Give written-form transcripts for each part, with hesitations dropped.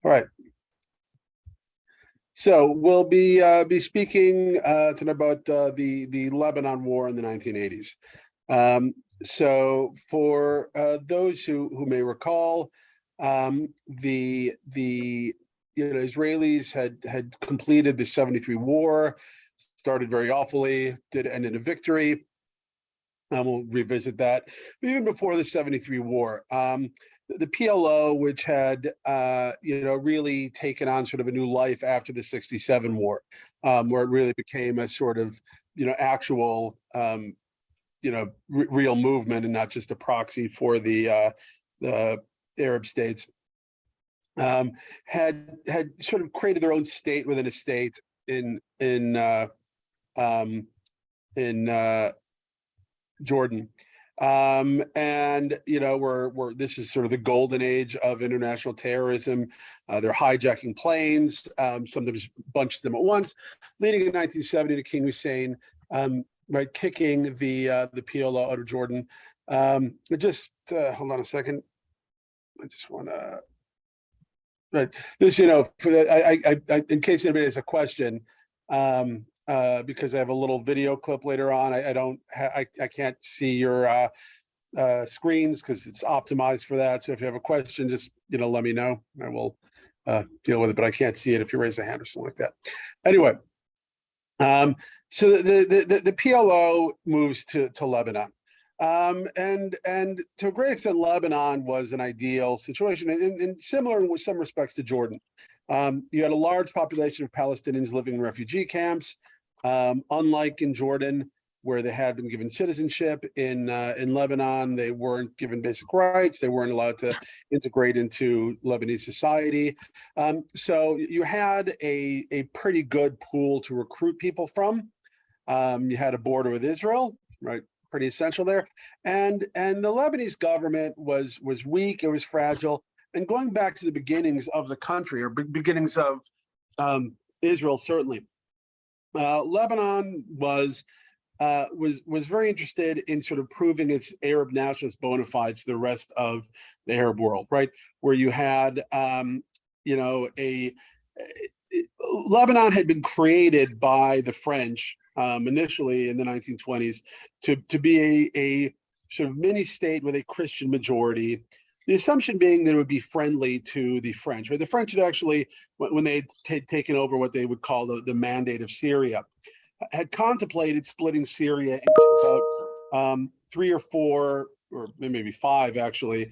All right. So we'll be speaking tonight about the Lebanon War in the 1980s. So for those who may recall, the Israelis had completed the 73 war, started very awfully, did end in a victory. We'll revisit that. But even before the 73 war, the PLO, which had really taken on sort of a new life after the 67 war, where it really became a sort of actual real movement and not just a proxy for the Arab states, had sort of created their own state within a state in Jordan. And we're this is sort of the golden age of international terrorism. They're hijacking planes, sometimes bunches of them at once, leading in 1970 to King Hussein, kicking the PLO out of Jordan. Just hold on a second. I just want to this, for the, in case anybody has a question. Because I have a little video clip later on. I can't see your screens because it's optimized for that. So if you have a question, just let me know. I will deal with it, but I can't see it if you raise a hand or something like that. Anyway, so the PLO moves to Lebanon, and to a great extent, Lebanon was an ideal situation and similar in some respects to Jordan. You had a large population of Palestinians living in refugee camps. Unlike in Jordan, where they had been given citizenship, in Lebanon, they weren't given basic rights. They weren't allowed to integrate into Lebanese society. So you had a pretty good pool to recruit people from. You had a border with Israel, right? Pretty essential there. And the Lebanese government was weak. It was fragile. And going back to the beginnings of the country, or beginnings of Israel, certainly, Lebanon was very interested in sort of proving its Arab nationalist bona fides to the rest of the Arab world, right? Where you had, Lebanon had been created by the French initially in the 1920s to be a sort of mini state with a Christian majority. The assumption being that it would be friendly to the French, right? The French had actually, when they had taken over what they would call the Mandate of Syria, had contemplated splitting Syria into about 3 or 4, or maybe 5 actually,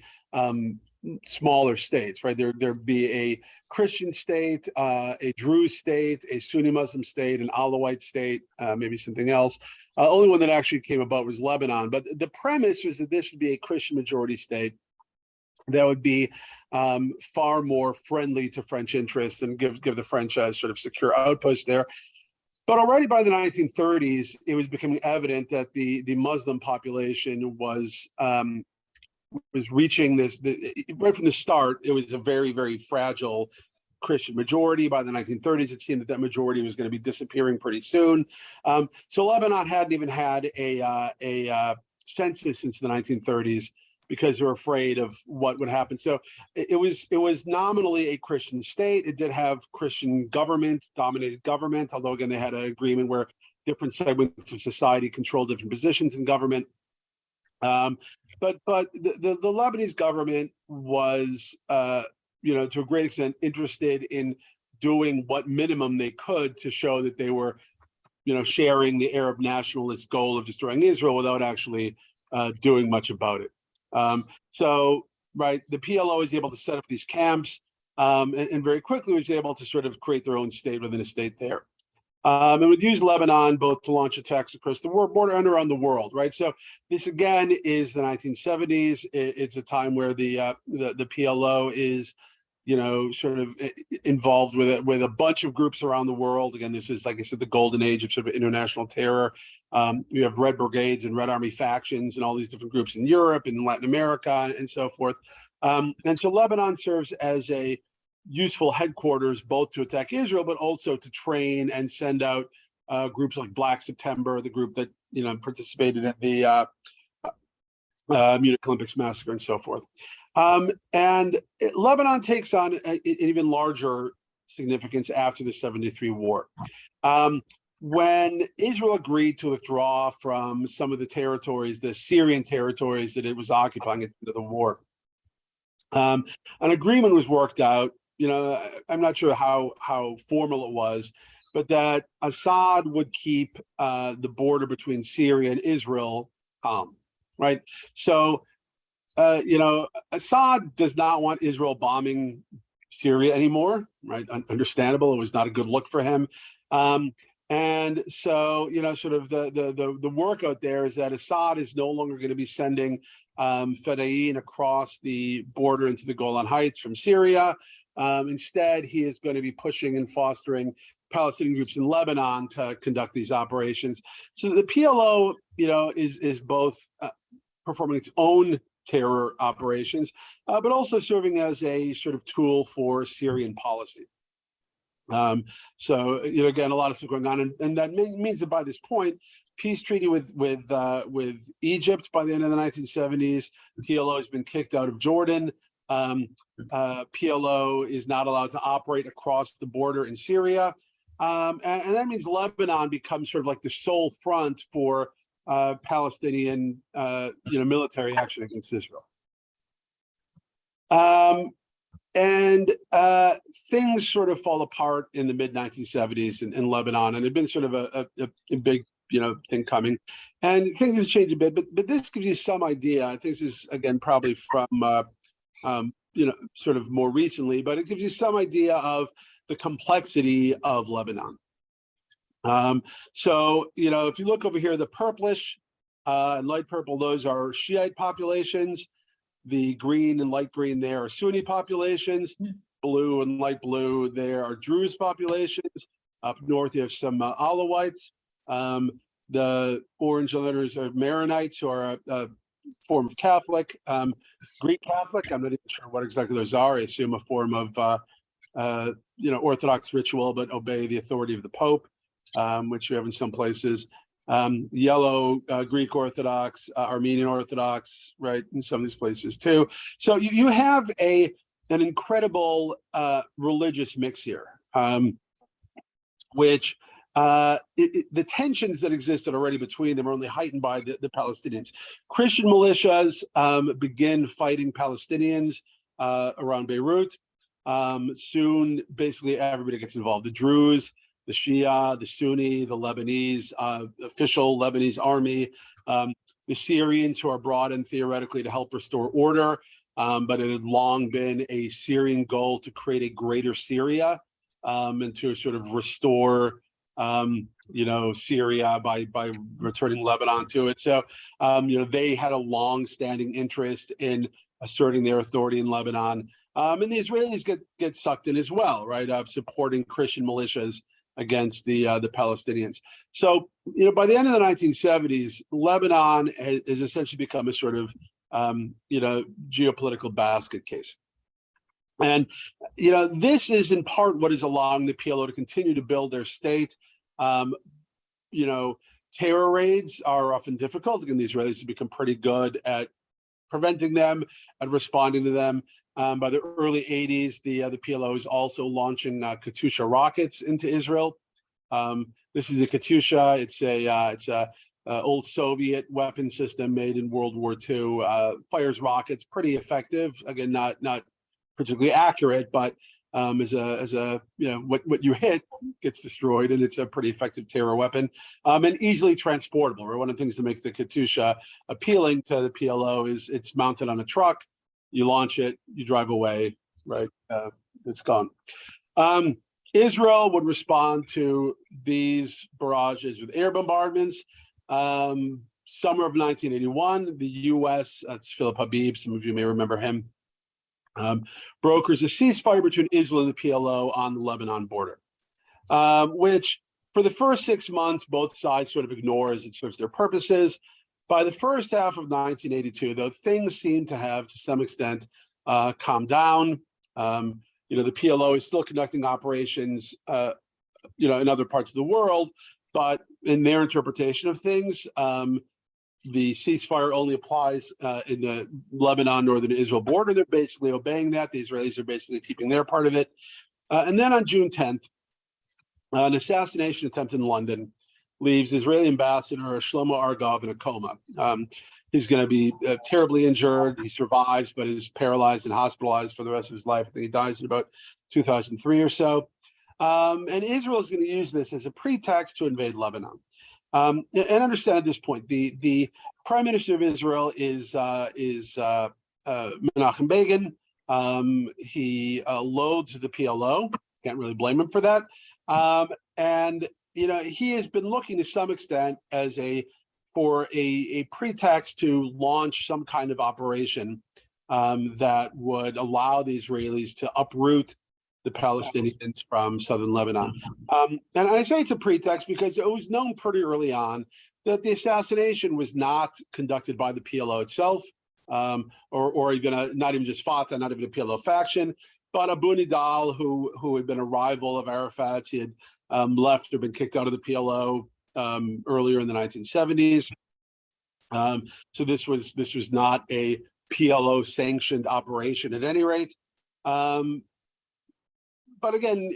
smaller states, right? There'd be a Christian state, a Druze state, a Sunni Muslim state, an Alawite state, maybe something else. Only one that actually came about was Lebanon. But the premise was that this would be a Christian majority state that would be far more friendly to French interests and give the French a sort of secure outpost there. But already by the 1930s, it was becoming evident that the Muslim population was reaching this. Right from the start, it was a very, very fragile Christian majority. By the 1930s, it seemed that majority was going to be disappearing pretty soon. So Lebanon hadn't even had a census since the 1930s, because they were afraid of what would happen. So it was nominally a Christian state. It did have Christian government, dominated government, although again, they had an agreement where different segments of society controlled different positions in government. But the Lebanese government was, to a great extent, interested in doing what minimum they could to show that they were, sharing the Arab nationalist goal of destroying Israel without actually doing much about it. So the PLO was able to set up these camps, and very quickly was able to sort of create their own state within a state there. And would use Lebanon both to launch attacks across the border and around the world, right? So this again is the 1970s. It's a time where the PLO is, sort of involved with a bunch of groups around the world. Again, this is, like I said, the golden age of sort of international terror. You have Red Brigades and Red Army factions and all these different groups in Europe and Latin America and so forth. And so Lebanon serves as a useful headquarters, both to attack Israel, but also to train and send out groups like Black September, the group that participated in the Munich Olympics massacre and so forth. Lebanon takes on an even larger significance after the 73 war. When Israel agreed to withdraw from some of the territories, the Syrian territories that it was occupying at the end of the war, an agreement was worked out. I'm not sure how formal it was, but that Assad would keep the border between Syria and Israel calm, right? So, Assad does not want Israel bombing Syria anymore, right? Understandable. It was not a good look for him. And so, sort of the work out there is that Assad is no longer going to be sending Fedayeen across the border into the Golan Heights from Syria. Instead, he is going to be pushing and fostering Palestinian groups in Lebanon to conduct these operations. So the PLO, is both performing its own terror operations, but also serving as a sort of tool for Syrian policy. So, again, a lot of stuff going on, and that means that by this point, peace treaty with Egypt by the end of the 1970s, PLO has been kicked out of Jordan. PLO is not allowed to operate across the border in Syria, and that means Lebanon becomes sort of like the sole front for Palestinian, military action against Israel. And things sort of fall apart in the mid-1970s in Lebanon, and it had been sort of a big, thing coming, and things have changed a bit. But this gives you some idea. I think this is again probably from sort of more recently, but it gives you some idea of the complexity of Lebanon. So if you look over here, the purplish and light purple, those are Shiite populations. The green and light green there are Sunni populations. Blue and light blue there are Druze populations. Up north, you have some Alawites. The orange letters are Maronites, who are a form of Catholic. Greek Catholic, I'm not even sure what exactly those are. I assume a form of Orthodox ritual, but obey the authority of the Pope, which you have in some places. Yellow Greek Orthodox, Armenian Orthodox, right, in some of these places too. So you have an incredible religious mix here, which the tensions that existed already between them are only heightened by the Palestinians. Christian militias begin fighting Palestinians around Beirut. Soon, basically everybody gets involved. The Druze, the Shia, the Sunni, the Lebanese, official Lebanese army, the Syrians, who are brought in theoretically to help restore order, but it had long been a Syrian goal to create a greater Syria and to sort of restore, Syria by returning Lebanon to it. So, they had a long-standing interest in asserting their authority in Lebanon. And the Israelis get sucked in as well, right? Supporting Christian militias against the Palestinians. So, by the end of the 1970s, Lebanon has essentially become a sort of, geopolitical basket case. And, this is in part what is allowing the PLO to continue to build their state. Terror raids are often difficult. Again, the Israelis have become pretty good at preventing them and responding to them. By the early 80s, the PLO is also launching Katyusha rockets into Israel. This is the Katyusha. It's a old Soviet weapon system made in World War II. Fires rockets, pretty effective. Again, not particularly accurate, but as a what you hit gets destroyed, and it's a pretty effective terror weapon, and easily transportable. Right? One of the things that makes the Katyusha appealing to the PLO is it's mounted on a truck. You launch it, you drive away, right? It's gone. Israel would respond to these barrages with air bombardments. Summer of 1981, the U.S., that's Philip Habib, some of you may remember him, brokers a ceasefire between Israel and the PLO on the Lebanon border, which for the first 6 months, both sides sort of ignore as it serves their purposes. By the first half of 1982, though, things seem to have, to some extent, calmed down. The PLO is still conducting operations, in other parts of the world, but in their interpretation of things, the ceasefire only applies in the Lebanon, northern Israel border. They're basically obeying that. The Israelis are basically keeping their part of it. And then on June 10th, an assassination attempt in London leaves Israeli ambassador Shlomo Argov in a coma. He's going to be terribly injured. He survives, but is paralyzed and hospitalized for the rest of his life. I think he dies in about 2003 or so. And Israel is going to use this as a pretext to invade Lebanon. And understand at this point, the prime minister of Israel is Menachem Begin. He loathes the PLO. Can't really blame him for that. And he has been looking to some extent as for a pretext to launch some kind of operation that would allow the Israelis to uproot the Palestinians from southern Lebanon. And I say it's a pretext because it was known pretty early on that the assassination was not conducted by the PLO itself, or even not even just Fatah, not even a PLO faction, but Abu Nidal, who had been a rival of Arafat's. He had left or been kicked out of the PLO earlier in the 1970s. So this was not a PLO sanctioned operation at any rate. But again,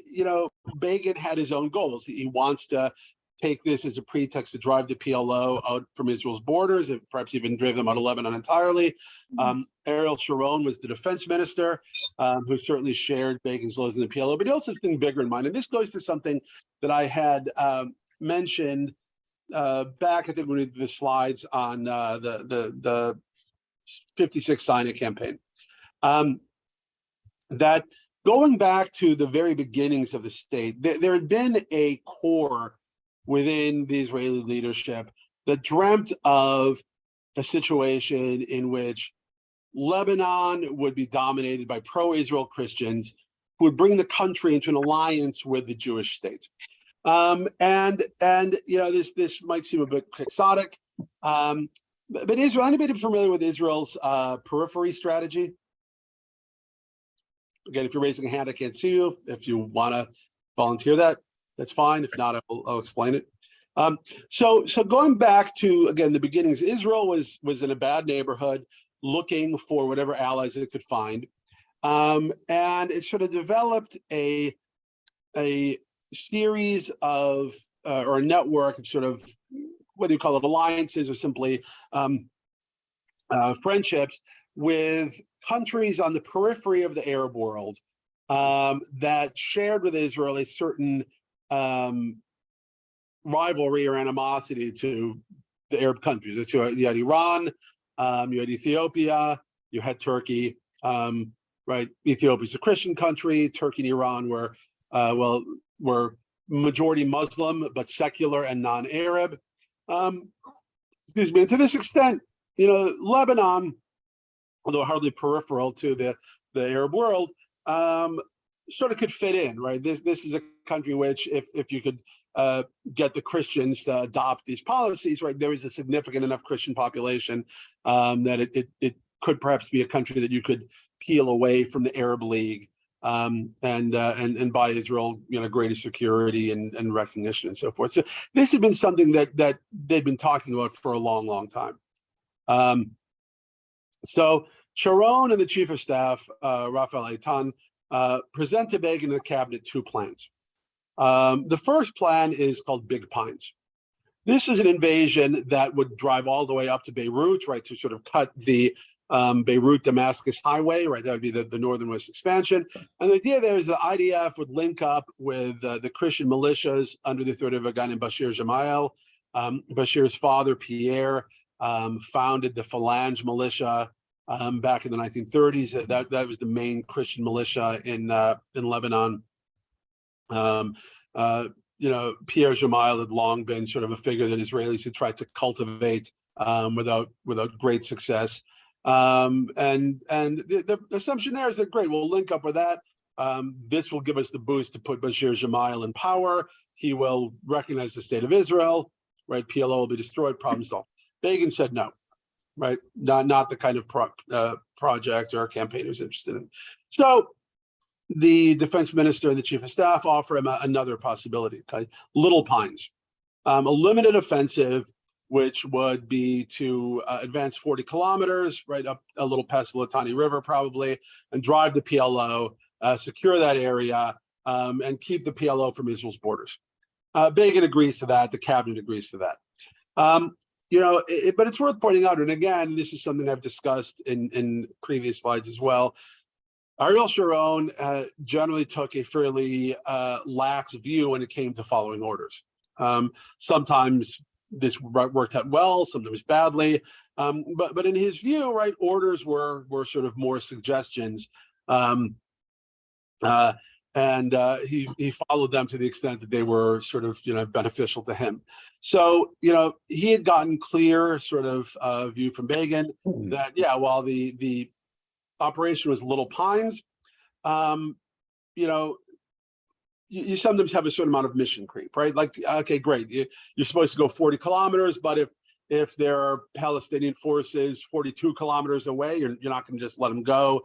Begin had his own goals. He wants to take this as a pretext to drive the PLO out from Israel's borders, and perhaps even drive them out of Lebanon entirely. Ariel Sharon was the defense minister, who certainly shared Begin's loathing of the PLO, but he also had something bigger in mind. And this goes to something that I had mentioned back, I think, when we did the slides on the 56 Sinai campaign. That going back to the very beginnings of the state, there had been a core within the Israeli leadership that dreamt of a situation in which Lebanon would be dominated by pro-Israel Christians who would bring the country into an alliance with the Jewish state. This might seem a bit quixotic, but Israel, anybody familiar with Israel's periphery strategy? Again, if you're raising a hand, I can't see you. If you want to volunteer that, that's fine. If not, I'll explain it. So going back to, again, the beginnings, Israel was in a bad neighborhood looking for whatever allies it could find. And it sort of developed a series of, or a network of sort of, whether you call it alliances or simply friendships with countries on the periphery of the Arab world that shared with Israel a certain rivalry or animosity to the Arab countries. You had Iran, you had Ethiopia, you had Turkey, right? Ethiopia's a Christian country. Turkey and Iran were majority Muslim, but secular and non-Arab. Excuse me. And to this extent, Lebanon, although hardly peripheral to the Arab world, sort of could fit in, right? This is a country which, if you could get the Christians to adopt these policies, right, there is a significant enough Christian population that it could perhaps be a country that you could peel away from the Arab League and buy Israel, greater security and recognition and so forth. So this had been something that they'd been talking about for a long, long time. So Sharon and the chief of staff, Raphael Eitan, present to Begin and the cabinet two plans. The first plan is called Big Pines. This is an invasion that would drive all the way up to Beirut, right, to sort of cut the Beirut-Damascus highway, right? That would be the northernmost expansion. And the idea there is the IDF would link up with the Christian militias under the authority of a guy named Bashir Gemayel. Bashir's father, Pierre, founded the Phalange militia back in the 1930s. That was the main Christian militia in Lebanon. Pierre Gemayel had long been sort of a figure that Israelis had tried to cultivate without great success. And the assumption there is that, great, we'll link up with that. This will give us the boost to put Bashir Gemayel in power. He will recognize the state of Israel, right? PLO will be destroyed, problem solved. Begin said no, right? Not the kind of project or campaign he was interested in. So the defense minister and the chief of staff offer him another possibility, okay? Little Pines, a limited offensive which would be to advance 40 kilometers, right up a little past the Litani River probably, and drive the PLO, secure that area, and keep the PLO from Israel's borders. Begin agrees to that. The cabinet agrees to that. But it's worth pointing out, and again, this is something I've discussed in previous slides as well. Ariel Sharon generally took a fairly lax view when it came to following orders. Sometimes this worked out well, sometimes badly, but in his view, right, orders were sort of more suggestions, and he followed them to the extent that they were sort of beneficial to him. So he had gotten clear sort of view from Begin that while the operation was Little Pines, you sometimes have a certain amount of mission creep, right? Like, okay, great, you're supposed to go 40 kilometers, but if there are Palestinian forces 42 kilometers away, you're not going to just let them go.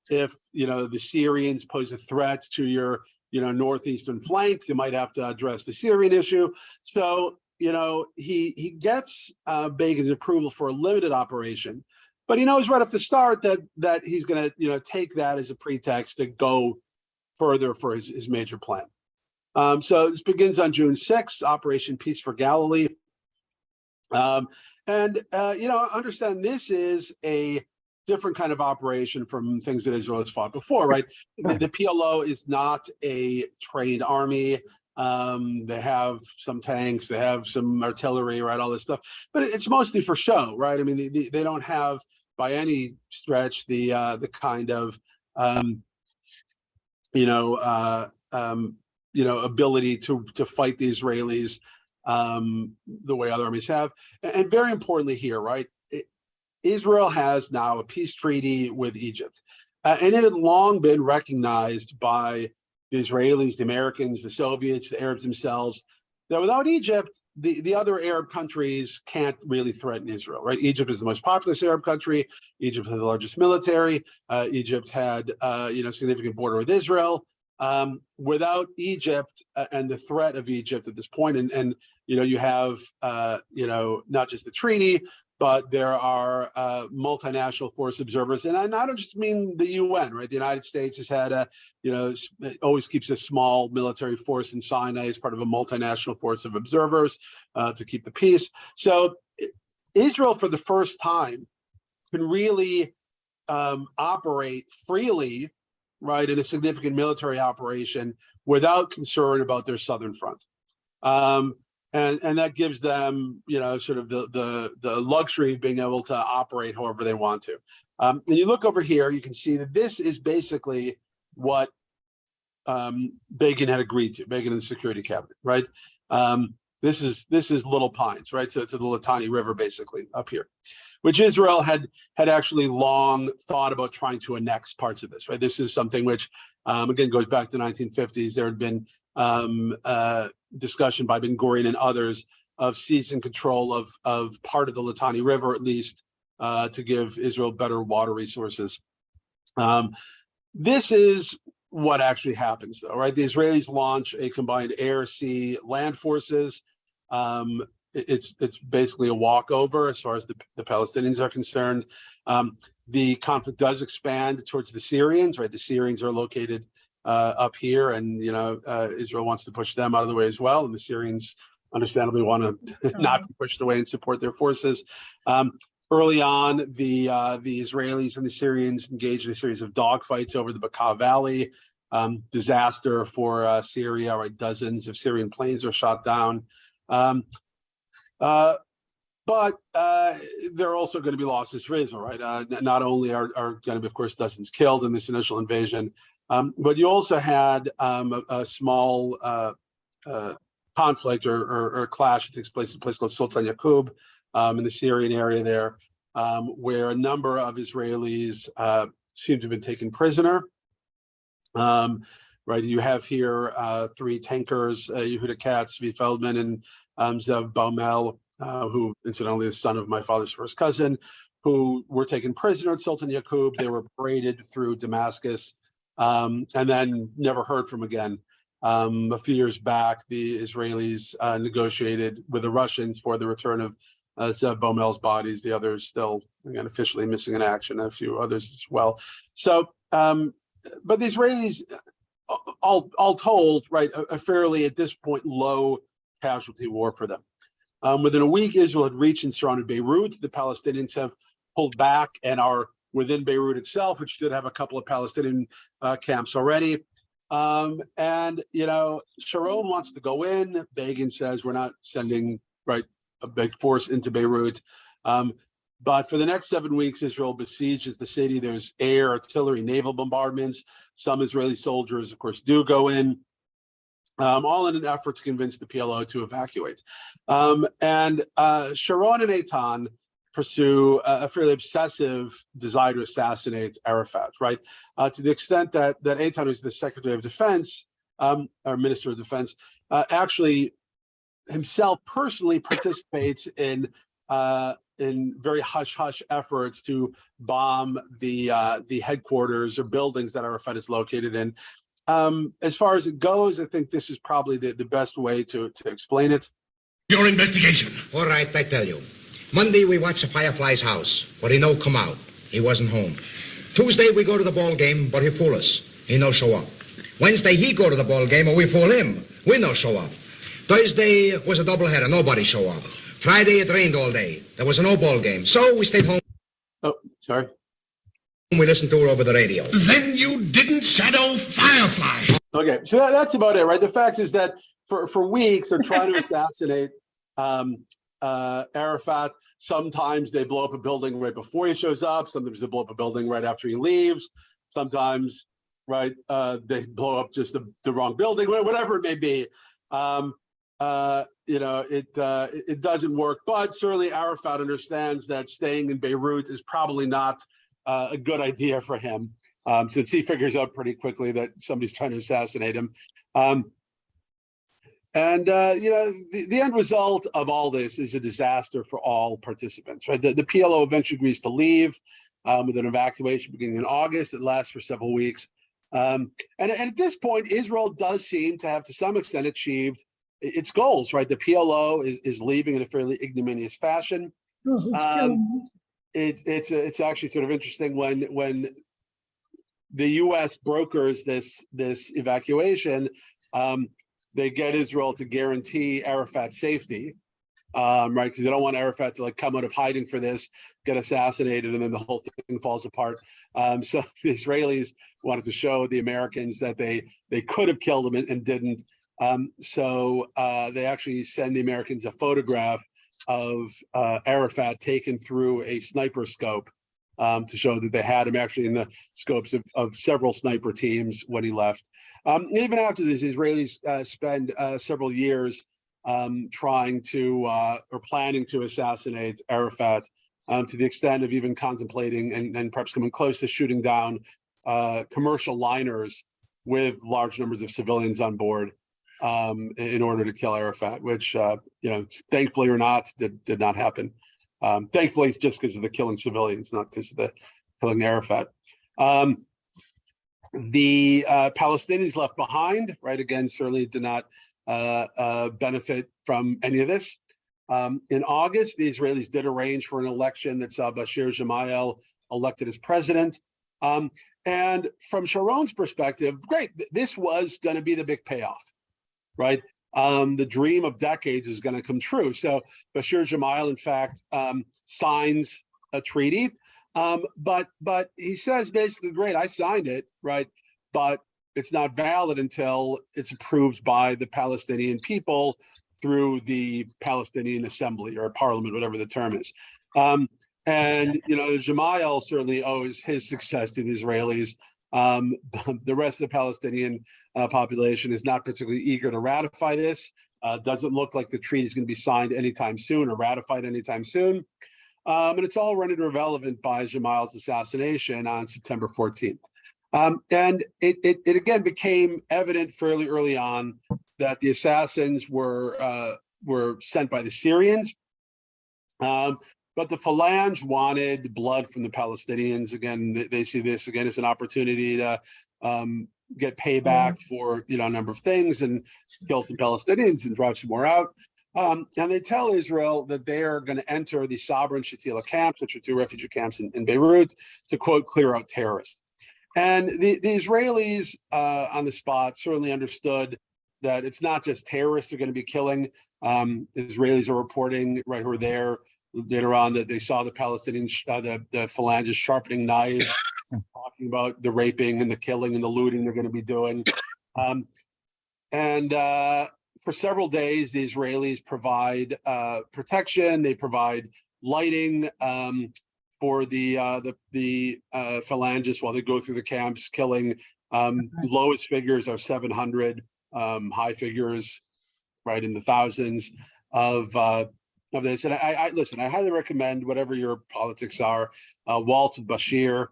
If the Syrians pose a threat to your northeastern flank, you might have to address the Syrian issue. So he gets Begin's approval for a limited operation, but he knows right off the start that he's going to take that as a pretext to go further for his major plan. So this begins on June 6th, Operation Peace for Galilee. Understand this is a different kind of operation from things that Israel has fought before, right? The PLO is not a trained army. They have some tanks, they have some artillery, right? All this stuff, but it's mostly for show, right? I mean, they don't have by any stretch the kind of ability to fight the Israelis the way other armies have. And very importantly here, right, Israel has now a peace treaty with Egypt. And it had long been recognized by the Israelis, the Americans, the Soviets, the Arabs themselves, that without Egypt, the other Arab countries can't really threaten Israel, right? Egypt is the most populous Arab country. Egypt has the largest military. Egypt had, significant border with Israel. Without Egypt and the threat of Egypt at this point, and you have, not just the treaty, but there are multinational force observers, and I don't just mean the UN, right? The United States has had always keeps a small military force in Sinai as part of a multinational force of observers to keep the peace. So Israel, for the first time, can really operate freely, right, in a significant military operation without concern about their southern front. And that gives them, sort of the luxury of being able to operate however they want to. And you look over here, you can see that this is basically what Begin had agreed to, Begin and the Security Cabinet, right? This is Little Pines, right? So it's the Litani River, basically, up here, which Israel had actually long thought about trying to annex parts of this, right? This is something which, again, goes back to the 1950s. There had been discussion by Ben Gurion and others of seizing control of part of the Litani River, at least, to give Israel better water resources. This is what actually happens, though, right? The Israelis launch a combined air, sea, land forces. It's basically a walkover as far as the Palestinians are concerned. The conflict does expand towards the Syrians, right? The Syrians are located up here, and Israel wants to push them out of the way as well, and the Syrians understandably want to not be pushed away and support their forces. Early on, the Israelis and the Syrians engaged in a series of dogfights over the Bekaa Valley. Disaster for Syria, right? Dozens of Syrian planes are shot down. But there are also going to be losses for Israel, right? Not only are going to be, of course, dozens killed in this initial invasion, but you also had a small conflict or clash that takes place in a place called Sultan Yaqub in the Syrian area there, where a number of Israelis seem to have been taken prisoner. Right, you have here 3 tankers, Yehuda Katz, Zvi Feldman, and Zev Baumel, who incidentally is the son of my father's first cousin, who were taken prisoner at Sultan Yaqub. They were paraded through Damascus and then never heard from again. A few years back, the Israelis negotiated with the Russians for the return of Zev Bomel's bodies. The others still, again, officially missing in action, a few others as well. So, but the Israelis, all told, right, a fairly, at this point, low casualty war for them. Within a week, Israel had reached and surrounded Beirut. The Palestinians have pulled back and are within Beirut itself, which did have a couple of Palestinian camps already. And, you know, Sharon wants to go in. Begin says, we're not sending, right, a big force into Beirut. But for the next 7 weeks, Israel besieges the city. There's air, artillery, naval bombardments. Some Israeli soldiers, of course, do go in, all in an effort to convince the PLO to evacuate. Sharon and Eitan pursue a fairly obsessive desire to assassinate Arafat, right? To the extent that Eitan, who's the Secretary of Defense, or Minister of Defense, actually himself personally participates in very hush-hush efforts to bomb the headquarters or buildings that Arafat is located in. As far as it goes, I think this is probably the best way to explain it. Your investigation. All right, I tell you. Monday, we watch the Firefly's house, but he no come out. He wasn't home. Tuesday, we go to the ball game, but he fool us. He no show up. Wednesday, he go to the ball game, or we fool him. We no show up. Thursday was a doubleheader. Nobody show up. Friday, it rained all day. There was a no-ball game. So we stayed home. Oh, sorry. We listened to her over the radio. Then you didn't shadow Firefly. Okay, so that's about it, right? The fact is that for weeks, they're trying to assassinate Arafat. Sometimes they blow up a building right before he shows up. Sometimes they blow up a building right after he leaves. Sometimes, right, they blow up just the wrong building, whatever it may be. You know, it doesn't work. But certainly Arafat understands that staying in Beirut is probably not a good idea for him, since he figures out pretty quickly that somebody's trying to assassinate him. You know, the end result of all this is a disaster for all participants, right? The PLO eventually agrees to leave with an evacuation beginning in August. It lasts for several weeks. And at this point, Israel does seem to have, to some extent, achieved its goals, right? The PLO is leaving in a fairly ignominious fashion. It's actually sort of interesting when the U.S. brokers this evacuation. They get Israel to guarantee Arafat's safety, right? Because they don't want Arafat to like come out of hiding for this, get assassinated, and then the whole thing falls apart. So the Israelis wanted to show the Americans that they could have killed him and didn't. So they actually send the Americans a photograph of Arafat taken through a sniper scope to show that they had him actually in the scopes of several sniper teams when he left. Even after this, Israelis spend several years trying to or planning to assassinate Arafat, to the extent of even contemplating and perhaps coming close to shooting down commercial liners with large numbers of civilians on board in order to kill Arafat, which, you know, thankfully or not, did not happen. Thankfully, it's just because of the killing civilians, not because of the killing Arafat. The Palestinians left behind, right, again, certainly did not benefit from any of this. In August, the Israelis did arrange for an election that saw Bashir Gemayel elected as president. And from Sharon's perspective, great, this was going to be the big payoff, right? The dream of decades is going to come true. So Bashir Gemayel, in fact, signs a treaty, but he says basically, great, I signed it, right? But it's not valid until it's approved by the Palestinian people through the Palestinian Assembly or Parliament, whatever the term is. And, you know, Gemayel certainly owes his success to the Israelis. The rest of the Palestinian population is not particularly eager to ratify this. Doesn't look like the treaty is going to be signed anytime soon or ratified anytime soon. And it's all rendered irrelevant by Gemayel's assassination on September 14th. And it again became evident fairly early on that the assassins were sent by the Syrians. But the Phalange wanted blood from the Palestinians. Again, they see this again as an opportunity to get payback for, a number of things and kill some Palestinians and drive some more out. And they tell Israel that they are going to enter the Sabra and Shatila camps, which are two refugee camps in Beirut, to, quote, clear out terrorists. And the Israelis on the spot certainly understood that it's not just terrorists they're going to be killing. Israelis are reporting, right, who were there later on, that they saw the Palestinians, the phalangists sharpening knives, talking about the raping and the killing and the looting they're going to be doing. For several days, the Israelis provide protection. They provide lighting for the phalangists while they go through the camps, killing. Lowest figures are 700, high figures, right, in the thousands of this. And I listen, I highly recommend, whatever your politics are, Waltz with Bashir,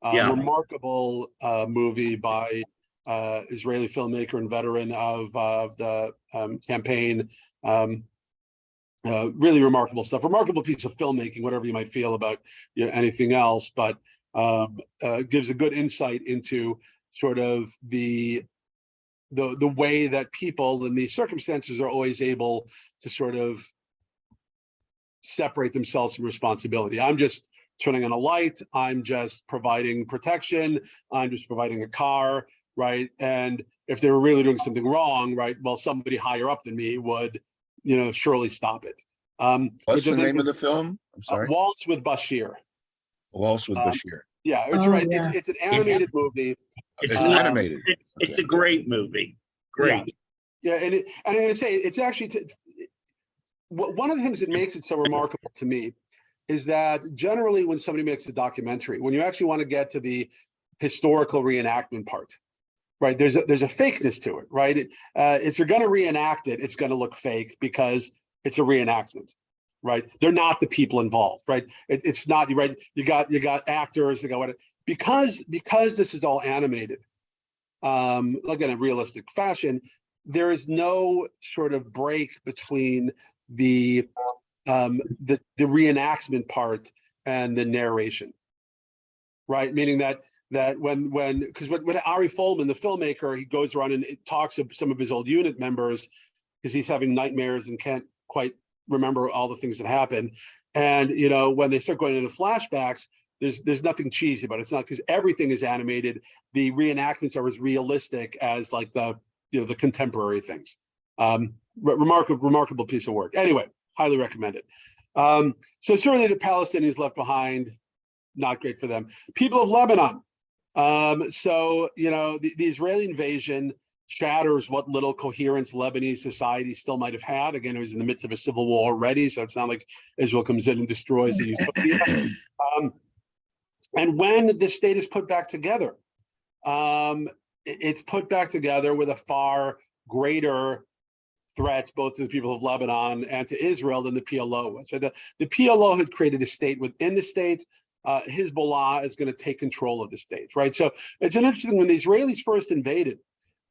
remarkable movie by Israeli filmmaker and veteran of the campaign. Really remarkable stuff. Remarkable piece of filmmaking, whatever you might feel about anything else, but gives a good insight into sort of the way that people in these circumstances are always able to sort of separate themselves from responsibility. I'm just turning on a light. I'm just providing protection. I'm just providing a car, right? And if they were really doing something wrong, right, well, somebody higher up than me would, surely stop it. What's the name of the film? I'm sorry. Waltz with Bashir. Waltz with Bashir. Yeah, it's right. Yeah. It's an animated movie. It's animated. It's a great movie. Great. Yeah, and I'm going to say, it's actually one of the things that makes it so remarkable to me is that generally when somebody makes a documentary, when you actually want to get to the historical reenactment part, right, there's a fakeness to it, right? If you're going to reenact it, it's going to look fake because it's a reenactment, right? They're not the people involved, right? It's not, right? You got actors, because this is all animated, like in a realistic fashion, there is no sort of break between the reenactment part and the narration, right? Meaning that when Ari Folman, the filmmaker, he goes around and talks to some of his old unit members because he's having nightmares and can't quite remember all the things that happen. And when they start going into flashbacks, there's nothing cheesy about it. It's not, because everything is animated. The reenactments are as realistic as like the contemporary things. Remarkable piece of work. Anyway, highly recommend it. So certainly the Palestinians left behind, not great for them. People of Lebanon. The Israeli invasion shatters what little coherence Lebanese society still might have had. Again, it was in the midst of a civil war already, so it's not like Israel comes in and destroys the utopia. And when the state is put back together, it's put back together with a far greater threats both to the people of Lebanon and to Israel than the PLO was. So the PLO had created a state within the state. Hezbollah is going to take control of the state, right? So it's an interesting, when the Israelis first invaded,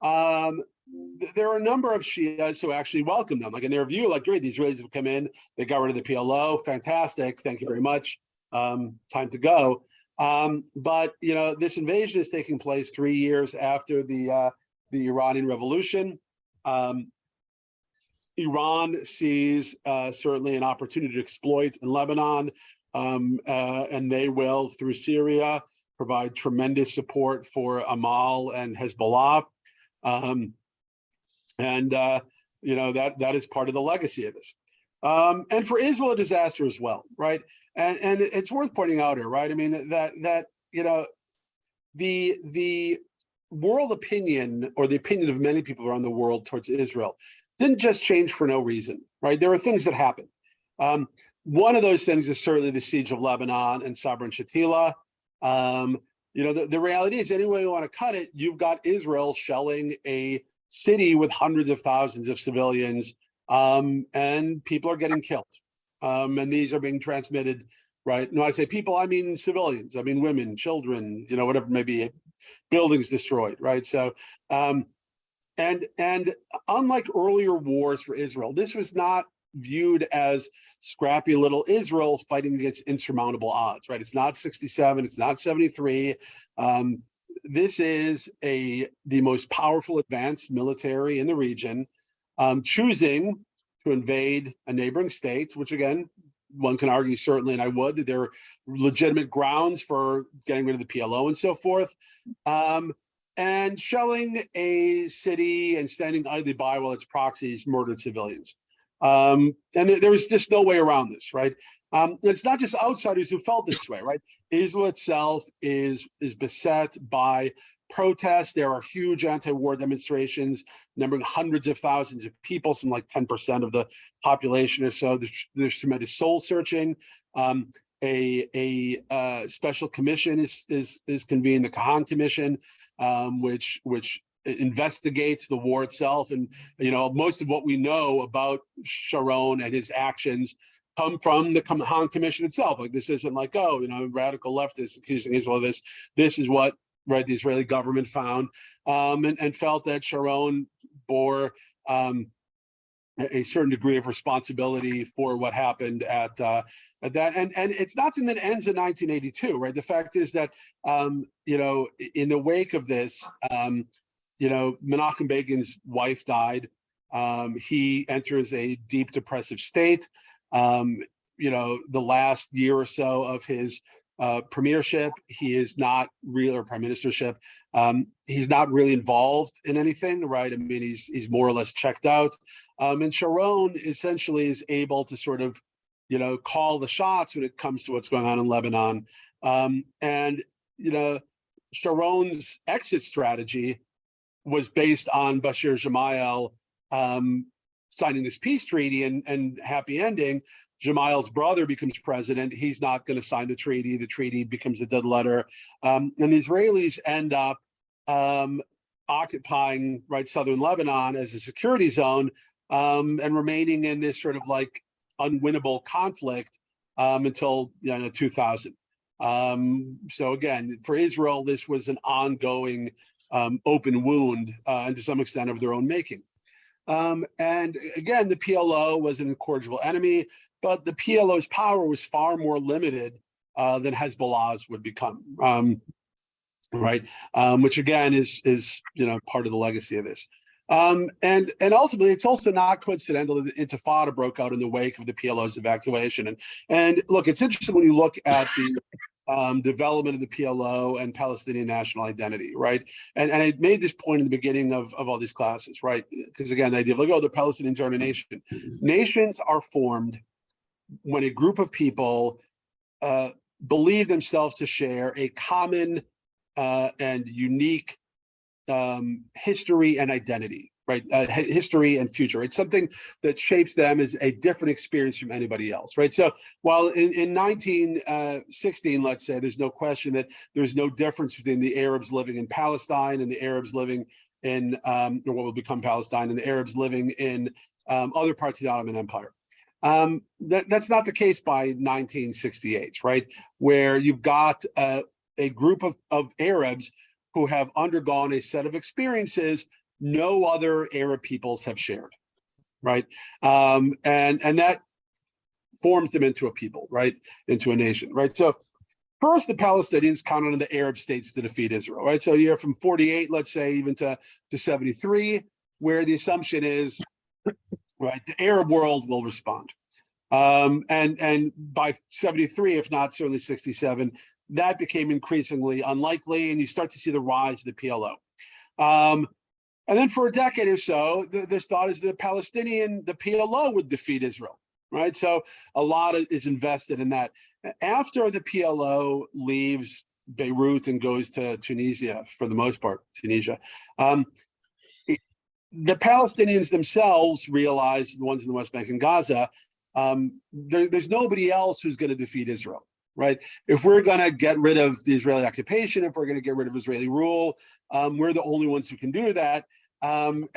there are a number of Shias who actually welcomed them. Like in their view, like, great, the Israelis have come in, they got rid of the PLO, fantastic, thank you very much, time to go. But this invasion is taking place 3 years after the Iranian Revolution. Iran sees certainly an opportunity to exploit in Lebanon, and they will, through Syria, provide tremendous support for Amal and Hezbollah. That is part of the legacy of this. And for Israel, a disaster as well, right? And it's worth pointing out here, right? I mean, the world opinion, or the opinion of many people around the world towards Israel, didn't just change for no reason, right? There were things that happened. One of those things is certainly the siege of Lebanon and Sabra and Shatila. The reality is, any way you want to cut it, you've got Israel shelling a city with hundreds of thousands of civilians, and people are getting killed. And these are being transmitted, right? No, I say people, I mean civilians, I mean women, children, whatever may be, buildings destroyed, right? So, and unlike earlier wars for Israel, this was not viewed as scrappy little Israel fighting against insurmountable odds, right? It's not 67, it's not 73. this is the most powerful advanced military in the region, choosing to invade a neighboring state, which again, one can argue certainly, and I would, that there are legitimate grounds for getting rid of the PLO and so forth, and shelling a city and standing idly by while its proxies murdered civilians. And there was just no way around this, right? It's not just outsiders who felt this way, right? Israel itself is beset by protests. There are huge anti-war demonstrations, numbering hundreds of thousands of people, some like 10% of the population or so. There's tremendous soul searching. A special commission is convened, the Kahan Commission, which investigates the war itself. And most of what we know about Sharon and his actions come from the Kahan Commission itself. Like, this isn't like, radical leftists accusing Israel of this. This is what the Israeli government found, and felt that Sharon bore a certain degree of responsibility for what happened at that. And it's not something that ends in 1982, right? The fact is that in the wake of this, Menachem Begin's wife died. He enters a deep depressive state. The last year or so of his premiership, he is not really, or prime ministership, he's not really involved in anything, right? I mean, he's more or less checked out. And Sharon essentially is able to sort of, call the shots when it comes to what's going on in Lebanon. Sharon's exit strategy was based on Bashir Gemayel signing this peace treaty and happy ending. Gemayel's brother becomes president. He's not going to sign the treaty. The treaty becomes a dead letter. And the Israelis end up occupying southern Lebanon as a security zone, and remaining in this sort of like unwinnable conflict until 2000. So again, for Israel, this was an ongoing open wound, and to some extent of their own making. And again, the PLO was an incorrigible enemy, but the PLO's power was far more limited than Hezbollah's would become, right? Which again is part of the legacy of this. And ultimately, it's also not coincidental that the Intifada broke out in the wake of the PLO's evacuation. And look, it's interesting when you look at the development of the PLO and Palestinian national identity, right? And I made this point in the beginning of all these classes, right? Because again, the idea of the Palestinians are a nation. Nations are formed when a group of people believe themselves to share a common and unique history and identity, right? History and future. It's something that shapes them as a different experience from anybody else, right? So while in 1916, let's say, there's no question that there's no difference between the Arabs living in Palestine and the Arabs living in, or what will become Palestine, and the Arabs living in other parts of the Ottoman Empire. That's not the case by 1968, right? Where you've got a group of Arabs who have undergone a set of experiences no other Arab peoples have shared, right? And that forms them into a people, right? Into a nation, right? So first, the Palestinians counted on the Arab states to defeat Israel, right? So you're from 48, let's say, even to 73, where the assumption is, right, the Arab world will respond. And by 73, if not certainly 67, that became increasingly unlikely, and you start to see the rise of the PLO. And then for a decade or so, this thought is that the PLO would defeat Israel, right? So a lot is invested in that. After the PLO leaves Beirut and goes to Tunisia, for the most part, Tunisia, the Palestinians themselves realize, the ones in the West Bank and Gaza, there's nobody else who's going to defeat Israel, right? If we're going to get rid of the Israeli occupation, if we're going to get rid of Israeli rule, we're the only ones who can do that. And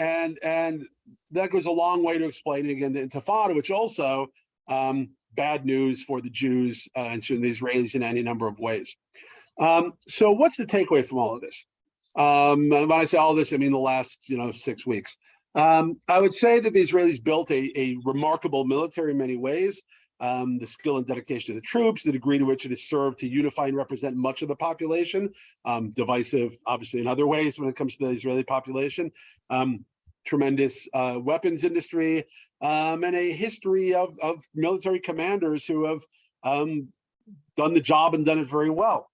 that goes a long way to explaining, again, the Intifada, which also bad news for the Jews and certainly the Israelis in any number of ways. So what's the takeaway from all of this? When I say all this, I mean the last 6 weeks. I would say that the Israelis built a remarkable military in many ways. the skill and dedication of the troops, the degree to which it has served to unify and represent much of the population, divisive, obviously, in other ways when it comes to the Israeli population, tremendous weapons industry, and a history of military commanders who have done the job and done it very well.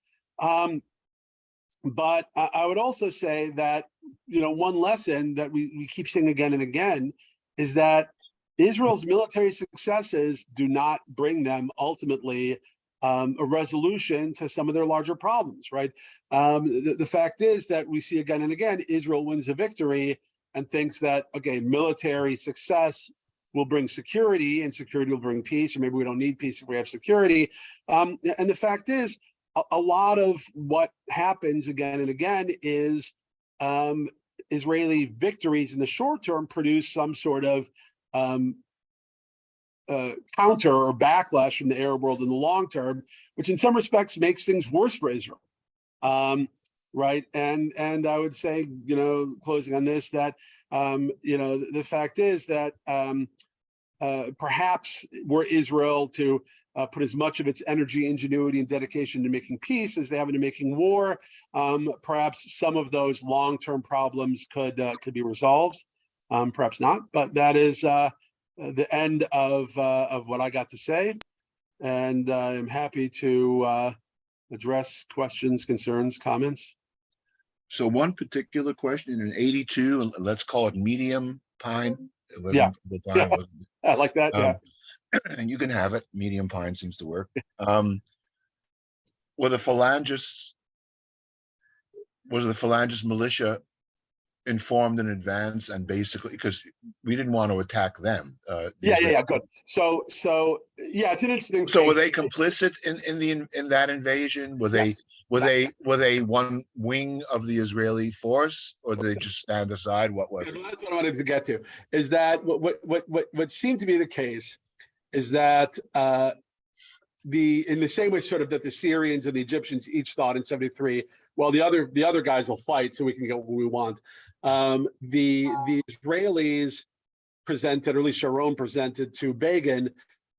But I would also say that, one lesson that we keep saying again and again is that Israel's military successes do not bring them ultimately a resolution to some of their larger problems, right? The fact is that we see again and again, Israel wins a victory and thinks that, okay, military success will bring security and security will bring peace, or maybe we don't need peace if we have security. And the fact is, a lot of what happens again and again is Israeli victories in the short term produce some sort of counter or backlash from the Arab world in the long term, which in some respects makes things worse for Israel. Right. And I would say, closing on this, that, the fact is that perhaps were Israel to put as much of its energy, ingenuity, and dedication to making peace as they have into making war, perhaps some of those long-term problems could be resolved. Perhaps not, but that is the end of what I got to say, and I'm happy to address questions, concerns, comments. So one particular question in 82, let's call it medium pine. Yeah. I like that. Yeah. And you can have it. Medium pine seems to work. Were the Phalangists, was the Phalangist militia informed in advance, and basically, because we didn't want to attack them. Yeah, good. So yeah, it's an interesting. So were they complicit in that invasion? Were they were they one wing of the Israeli force, or did they just stand aside? What was it? That's what I wanted to get to. Is that what seemed to be the case? Is that in the same way sort of that the Syrians and the Egyptians each thought in 73, well, the other guys will fight so we can get what we want. The Israelis presented, or at least Sharon presented to Begin,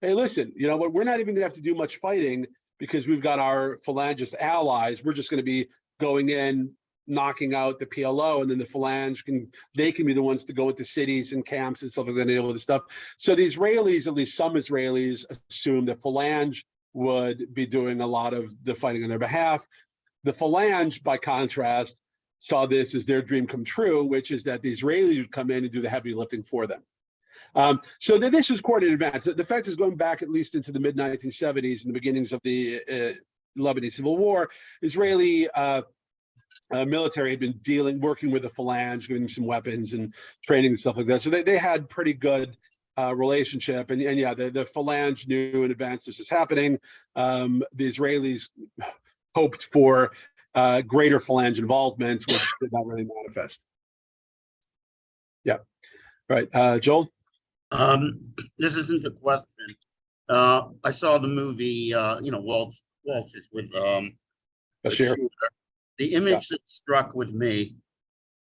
hey, listen, you know what? We're not even going to have to do much fighting because we've got our Phalangist allies. We're just going to be going in, knocking out the PLO, and then the Phalange can be the ones to go into cities and camps and stuff like that and deal with the stuff. So the Israelis, at least some Israelis, assumed that Phalange would be doing a lot of the fighting on their behalf. The Phalange, by contrast, saw this as their dream come true, which is that the Israelis would come in and do the heavy lifting for them. So this was coordinated in advance. The fact is, going back at least into the mid-1970s and the beginnings of the Lebanese Civil War, Israeli military had been working with the Phalange, giving them some weapons and training and stuff like that. So they had pretty good relationship. And yeah, the Phalange knew in advance this was happening. The Israelis hoped for greater Phalange involvement, which did not really manifest. Yeah. Right. Joel? This isn't a question. I saw the movie, Waltz is with Bashir. The image that struck with me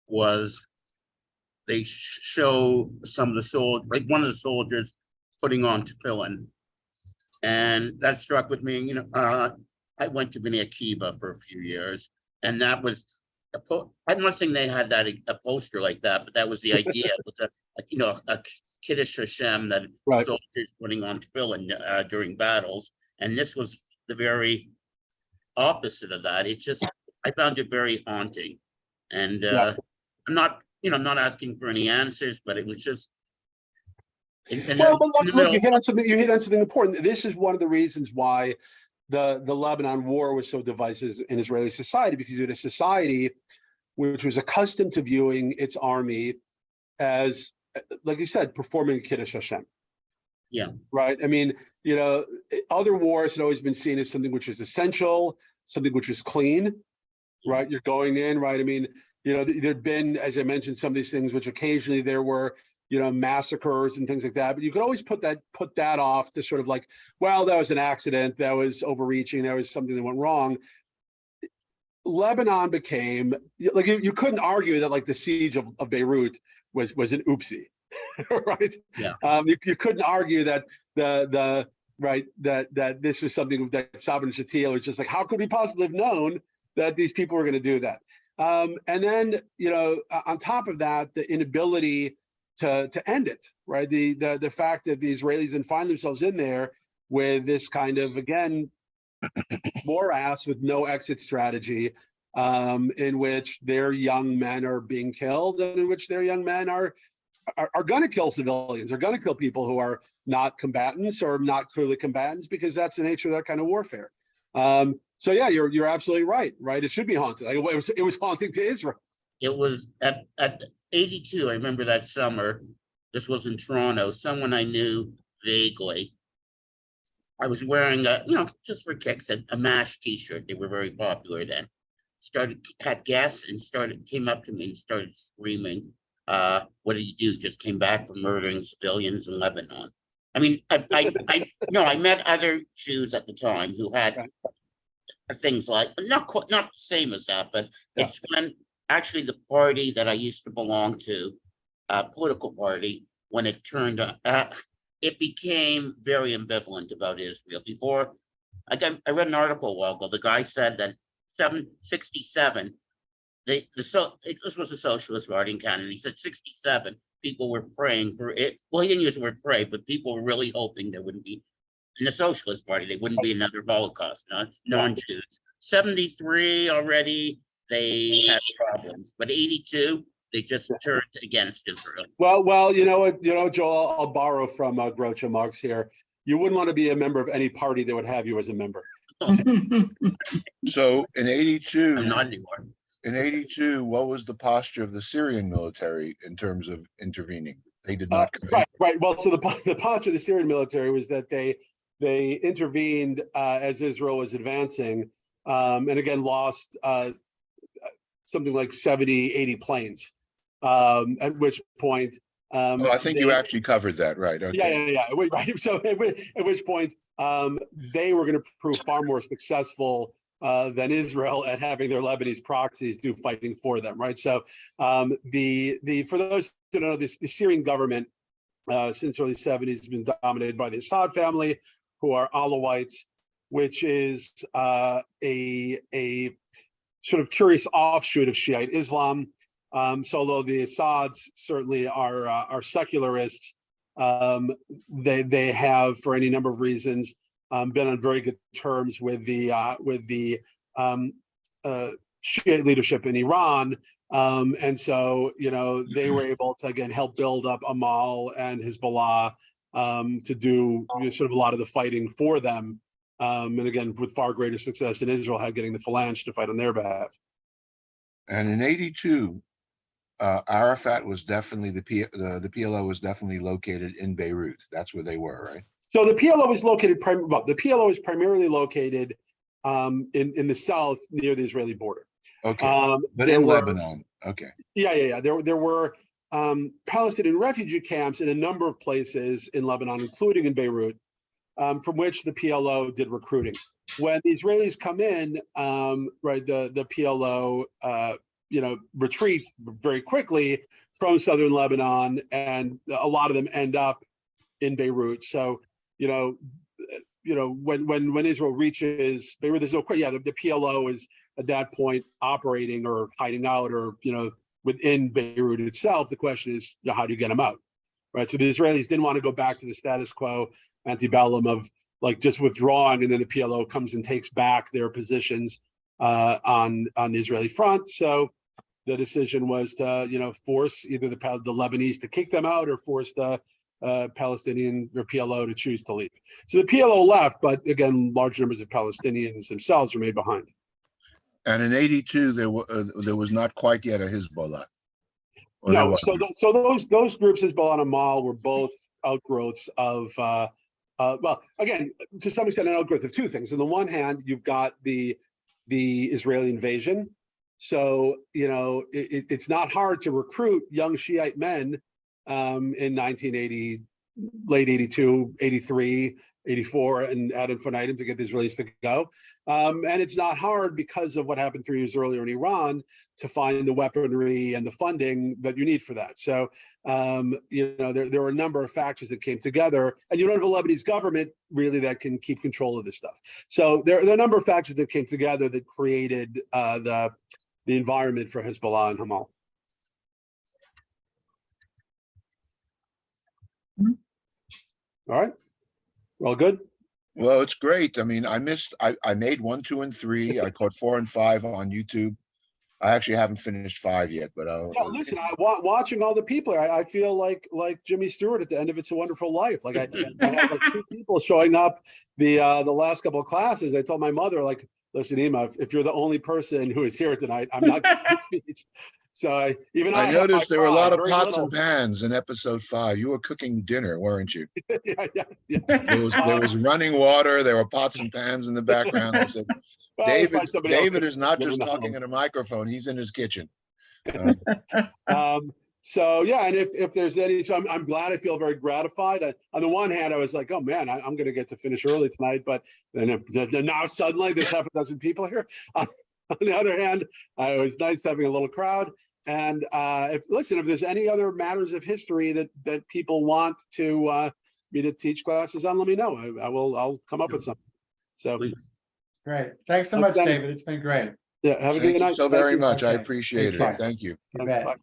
was they show some of the soldiers, like one of the soldiers putting on tefillin. And that struck with me. I went to Bnei Akiva for a few years, and that was, I'm not saying they had a poster like that, but that was the idea. It was a Kiddush Hashem that right. Soldiers putting on tefillin during battles. And this was the very opposite of that. I found it very haunting. And I'm not asking for any answers, but it was just. Look, you hit on something important. This is one of the reasons why the Lebanon War was so divisive in Israeli society, because you had a society which was accustomed to viewing its army as, like you said, performing Kiddush Hashem. Yeah. Right. I mean, other wars had always been seen as something which was essential, something which was clean. Right. You're going in. Right. I mean, there'd been, as I mentioned, some of these things which occasionally there were, massacres and things like that. But you could always put that off to sort of like, well, that was an accident. That was overreaching. That was something that went wrong. Lebanon became like, you couldn't argue that like the siege of Beirut was an oopsie, right? Yeah. You couldn't argue that the right? That this was something that Sabra and Shatila was just like, how could we possibly have known that these people were going to do that? And then, on top of that, the inability to end it, right? The fact that the Israelis then find themselves in there with this kind of, again, morass with no exit strategy, in which their young men are being killed, and in which their young men are going to kill civilians, are going to kill people who are not combatants or not clearly combatants, because that's the nature of that kind of warfare. So yeah, you're absolutely right. It should be haunted. Like, it was haunting to Israel. It was at 82. I remember that summer. This was in Toronto. Someone I knew vaguely. I was wearing just for kicks, a MASH T-shirt. They were very popular then. Had gas and came up to me and started screaming. What did you do? Just came back from murdering civilians in Lebanon. I mean, I met other Jews at the time who had things like not the same as that, but it's when actually the party that I used to belong to, political party, when it turned it became very ambivalent about Israel. Before, I read an article a while ago. The guy said that 67, this was a socialist party in Canada. He said 67 people were praying for it. Well, he didn't use the word pray, but people were really hoping there wouldn't be, in the Socialist Party, there wouldn't be another Holocaust, non-Jews. 73 already, they had problems, but 82, they just turned against Israel. Well, you know what, Joel, I'll borrow from Groucho Marx here. You wouldn't want to be a member of any party that would have you as a member. So in 82, I'm not anymore. In 82, what was the posture of the Syrian military in terms of intervening? They did not come in. Right. Well, so the posture of the Syrian military was that they intervened as Israel was advancing, and again lost something like 70, 80 planes. At which point, I think you actually covered that, right? Okay. Yeah. Right. So at which point, they were going to prove far more successful than Israel at having their Lebanese proxies do fighting for them, right? So for those who know, the Syrian government since the early 70s has been dominated by the Assad family, who are Alawites, which is a sort of curious offshoot of Shiite Islam. So although the Assads certainly are secularists, they have, for any number of reasons, been on very good terms with the Shiite leadership in Iran, and so they were able to again help build up Amal and Hezbollah to do sort of a lot of the fighting for them, and again with far greater success than Israel had getting the Phalange to fight on their behalf. And in 82, Arafat was definitely the PLO was definitely located in Beirut. That's where they were, right? So the PLO was located. The PLO is primarily located in the south near the Israeli border. Okay, but in Lebanon. Okay. Yeah. There were Palestinian refugee camps in a number of places in Lebanon, including in Beirut, from which the PLO did recruiting. When the Israelis come in, the PLO retreats very quickly from southern Lebanon, and a lot of them end up in Beirut. So when Israel reaches Beirut, there's no question. The PLO is at that point operating or hiding out, or within Beirut itself. The question is, how do you get them out, right? So the Israelis didn't want to go back to the status quo antebellum of just withdrawing, and then the PLO comes and takes back their positions on the Israeli front. So the decision was to force either the Lebanese to kick them out, or force the Palestinian or PLO to choose to leave. So the PLO left, but again, large numbers of Palestinians themselves remained behind. And in 82, there was not quite yet a Hezbollah. No, so those groups, Hezbollah and Amal, were both outgrowths of, well, again, to some extent, an outgrowth of two things. On the one hand, you've got the Israeli invasion. So, it's not hard to recruit young Shiite men in 1980, late 82, 83, 84, and ad infinitum to get the Israelis to go. And it's not hard because of what happened 3 years earlier in Iran to find the weaponry and the funding that you need for that. So, there were a number of factors that came together, and you don't have a Lebanese government really that can keep control of this stuff. So there are a number of factors that came together that created the environment for Hezbollah and Hamas. All right, we're all good. Well, it's great. I mean, I made 1, 2, and 3. I caught 4 and 5 on YouTube. I actually haven't finished 5 yet, but Listen, watching all the people, I feel like Jimmy Stewart at the end of It's a Wonderful Life. Like I had like 2 people showing up the last couple of classes. I told my mother, like, listen, Ema, if you're the only person who is here tonight, I'm not giving a speech. So I noticed there were a lot of pots and pans in episode 5. You were cooking dinner, weren't you? Yeah. There was running water. There were pots and pans in the background. I said, David is not just talking in a microphone. He's in his kitchen. So yeah, and if there's any, so I'm glad. I feel very gratified. On the one hand, I was like, oh man, I'm going to get to finish early tonight, but then now suddenly there's half a dozen people here. On the other hand, it was nice having a little crowd. And if there's any other matters of history that people want to me to teach classes on, let me know. I'll come up with something. So Great. Thanks so much, David. It's been great. Yeah, have a good night. Thank you so very much. I Okay. appreciate Take care. it. Thank you. You bet. Bye.